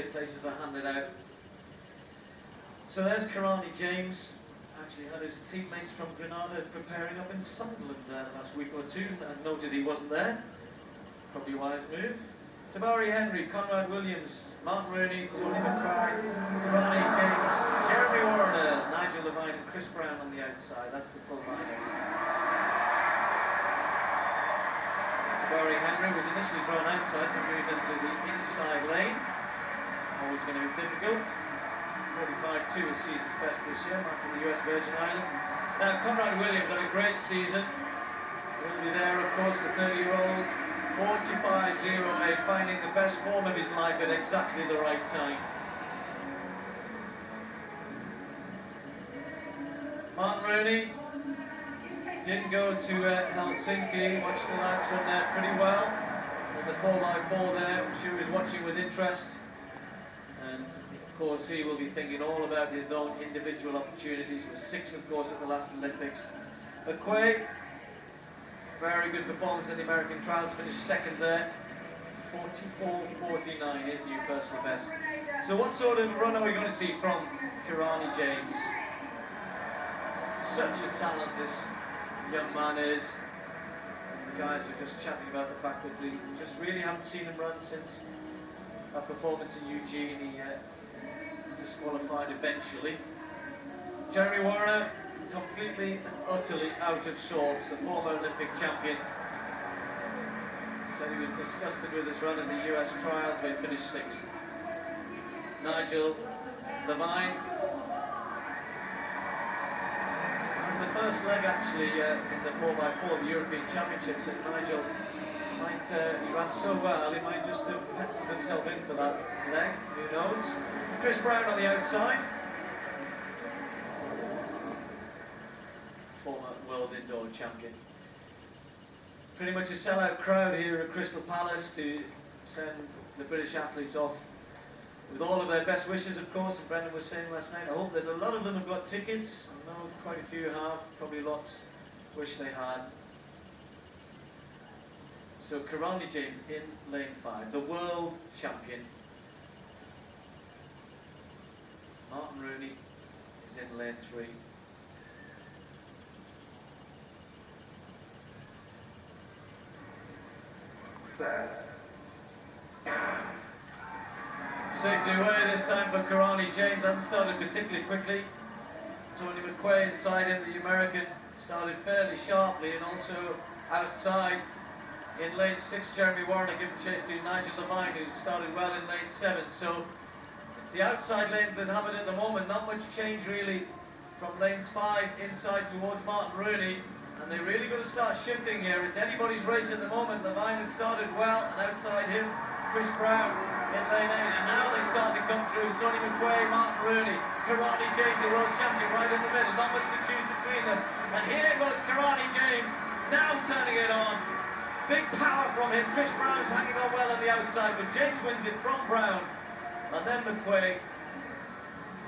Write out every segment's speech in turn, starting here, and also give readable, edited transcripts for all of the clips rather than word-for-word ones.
places are handed out. So there's Kirani James. Actually had his teammates from Granada preparing up in Sunderland the last week or two, and noted he wasn't there. Probably a wise move. Tabari Henry, Conrad Williams, Martin Rooney, Tony McCry, Kirani James, Jeremy Warner, Nigel Levine and Chris Brown on the outside. That's the full lineup. Tabari Henry was initially drawn outside and moved into the inside lane. Always going to be difficult. 45-2 is season's best this year, marked from the US Virgin Islands. Now, Conrad Williams had a great season. Will be there, of course, the 30-year-old. 45.08, finding the best form of his life at exactly the right time. Martin Rooney didn't go to Helsinki. Watched the lads run there pretty well. On the 4x4 there, I'm sure he was watching with interest. And of course, he will be thinking all about his own individual opportunities. He was 6th, of course, at the last Olympics. McQuay, very good performance in the American trials, finished 2nd there. 44.49, his new personal best. So what sort of run are we going to see from Kirani James? Such a talent this young man is. The guys are just chatting about the fact that we just really haven't seen him run since a performance in Eugene. He disqualified eventually. Jeremy Warner, completely and utterly out of sorts, the former Olympic champion. Said he was disgusted with his run in the US trials, but he finished 6th. Nigel Levine. And the first leg actually in the 4x4, the European Championships, and Nigel might, he ran so well, he might just have penciled himself in for that leg, who knows. Chris Brown on the outside. Former world indoor champion. Pretty much a sellout crowd here at Crystal Palace to send the British athletes off with all of their best wishes, of course. And Brendan was saying last night, I hope that a lot of them have got tickets. I know quite a few have, probably lots wish they had. So Kirani James in lane 5, the world champion. Martin Rooney is in lane 3. Safely away this time for Kirani James. Hasn't started particularly quickly. Tony McQuay inside him, the American, started fairly sharply, and also outside in lane 6, Jeremy Warner giving chase to Nigel Levine, who started well in lane 7. So it's the outside lanes that have it at the moment. Not much change really from lanes 5 inside towards Martin Rooney. And they really got to start shifting here. It's anybody's race at the moment. Levine has started well, and outside him, Chris Brown in lane 8. And now they start to come through. Tony McQuay, Martin Rooney, Kirani James, the world champion, right in the middle. Not much to choose between them. And here goes Kirani James, now turning it on. Big power from him. Chris Brown's hanging on well on the outside, but James wins it from Brown. And then McQuay,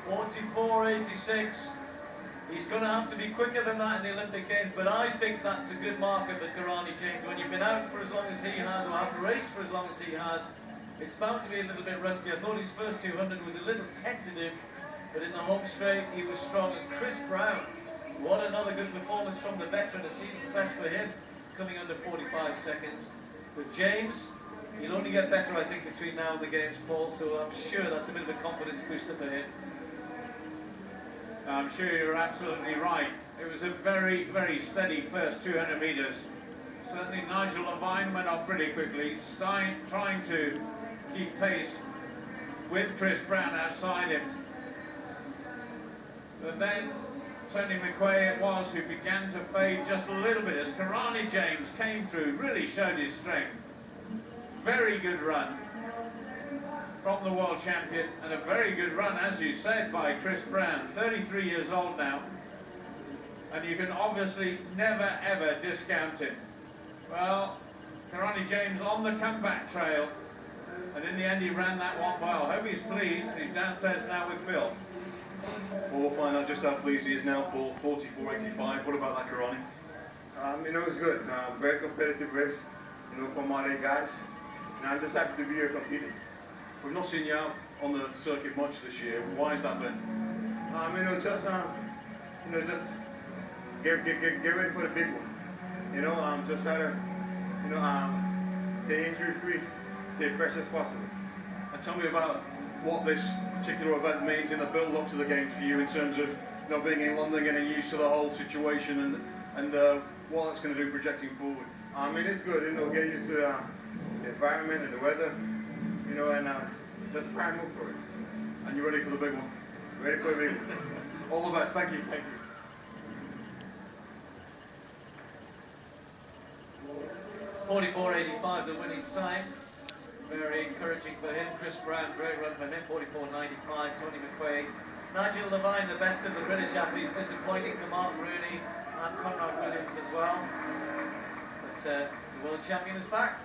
44.86. He's going to have to be quicker than that in the Olympic Games, but I think that's a good marker for Kirani James. When you've been out for as long as he has, or have raced for as long as he has, it's bound to be a little bit rusty. I thought his first 200 was a little tentative, but in the home straight he was strong. And Chris Brown, what another good performance from the veteran, a season's best for him, coming under 45 seconds. But James, he'll only get better, I think, between now and the Games, Paul, so I'm sure that's a bit of a confidence booster for him. I'm sure you're absolutely right. It was a very, very steady first 200 metres. Certainly Nigel Levine went up pretty quickly, trying to keep pace with Chris Brown outside him. But then Tony McQuay it was who began to fade just a little bit as Kirani James came through, really showed his strength. Very good run from the world champion, and a very good run, as you said, by Chris Brown, 33 years old now, and you can obviously never ever discount him. Well, Kirani James on the comeback trail, and in the end he ran that one well. Hope he's pleased. He's downstairs now with Phil. Well, we'll find out just how pleased he is now, Paul. 44.85. What about that, Kirani? It was good. Very competitive race, from all the guys. And I'm just happy to be here competing. We've not seen you out on the circuit much this year. Why has that been? Just get ready for the big one. Just try to, stay injury free, stay fresh as possible. And tell me about what this particular event means in the build-up to the games for you in terms of being in London, getting used to the whole situation, and what that's going to do projecting forward. It's good, get used to the environment and the weather, and just prime up for it. And you're ready for the big one? Ready for the big one. All the best. Thank you. Thank you. 44.85 the winning time. Very encouraging for him. Chris Brown, great run for him. 44.95. Tony McQuaid. Nigel Levine, the best of the British athletes, disappointing for Mark Rooney and Conrad Williams as well. But the world champion is back.